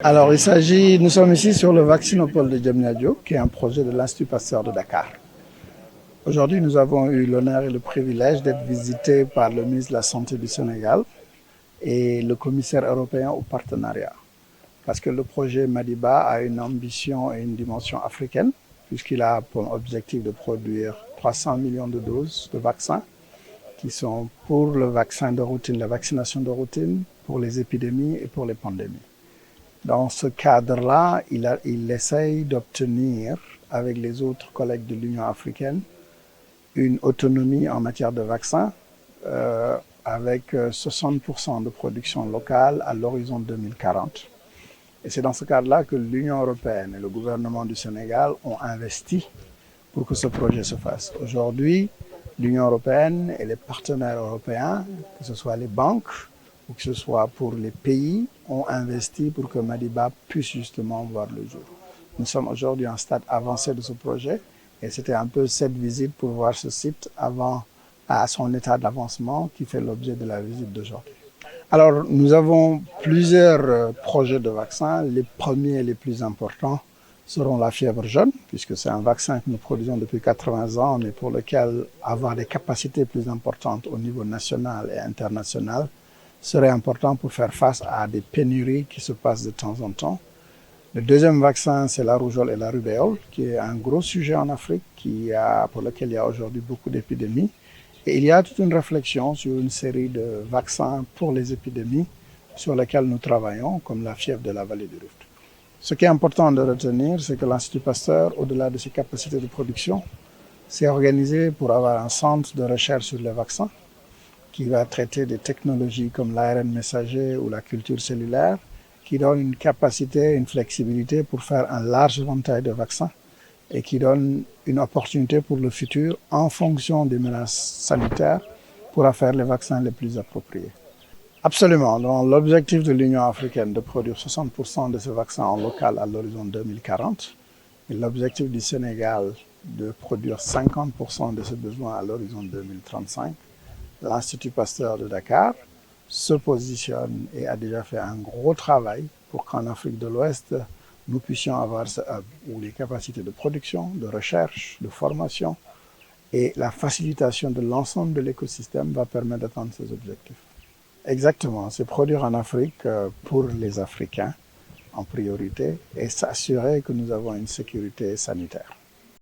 Alors, nous sommes ici sur le vaccinopole de Diamniadio, qui est un projet de l'Institut Pasteur de Dakar. Aujourd'hui, nous avons eu l'honneur et le privilège d'être visités par le ministre de la Santé du Sénégal et le commissaire européen au partenariat. Parce que le projet Madiba a une ambition et une dimension africaine, puisqu'il a pour objectif de produire 300 millions de doses de vaccins, qui sont pour le vaccin de routine, la vaccination de routine, pour les épidémies et pour les pandémies. Dans ce cadre-là, il essaye d'obtenir, avec les autres collègues de l'Union africaine, une autonomie en matière de vaccins avec 60% de production locale à l'horizon 2040. Et c'est dans ce cadre-là que l'Union européenne et le gouvernement du Sénégal ont investi pour que ce projet se fasse. Aujourd'hui, l'Union européenne et les partenaires européens, que ce soit les banques ou que ce soit pour les pays, ont investi pour que Madiba puisse justement voir le jour. Nous sommes aujourd'hui à un stade avancé de ce projet et c'était un peu cette visite pour voir ce site à son état d'avancement qui fait l'objet de la visite d'aujourd'hui. Alors, nous avons plusieurs projets de vaccins. Les premiers et les plus importants seront la fièvre jaune, puisque c'est un vaccin que nous produisons depuis 80 ans, mais pour lequel avoir des capacités plus importantes au niveau national et international serait important pour faire face à des pénuries qui se passent de temps en temps. Le deuxième vaccin, c'est la rougeole et la rubéole, qui est un gros sujet en Afrique, pour lequel il y a aujourd'hui beaucoup d'épidémies. Et il y a toute une réflexion sur une série de vaccins pour les épidémies sur lesquels nous travaillons, comme la fièvre de la vallée du Rift. Ce qui est important de retenir, c'est que l'Institut Pasteur, au-delà de ses capacités de production, s'est organisé pour avoir un centre de recherche sur les vaccins qui va traiter des technologies comme l'ARN messager ou la culture cellulaire, qui donne une capacité, une flexibilité pour faire un large éventail de vaccins et qui donne une opportunité pour le futur en fonction des menaces sanitaires pour faire les vaccins les plus appropriés. Absolument. Dans l'objectif de l'Union africaine de produire 60% de ces vaccins en local à l'horizon 2040 et l'objectif du Sénégal de produire 50% de ce besoin à l'horizon 2035, l'Institut Pasteur de Dakar se positionne et a déjà fait un gros travail pour qu'en Afrique de l'Ouest, nous puissions avoir ce hub où les capacités de production, de recherche, de formation et la facilitation de l'ensemble de l'écosystème va permettre d'atteindre ces objectifs. Exactement, c'est produire en Afrique pour les Africains en priorité et s'assurer que nous avons une sécurité sanitaire.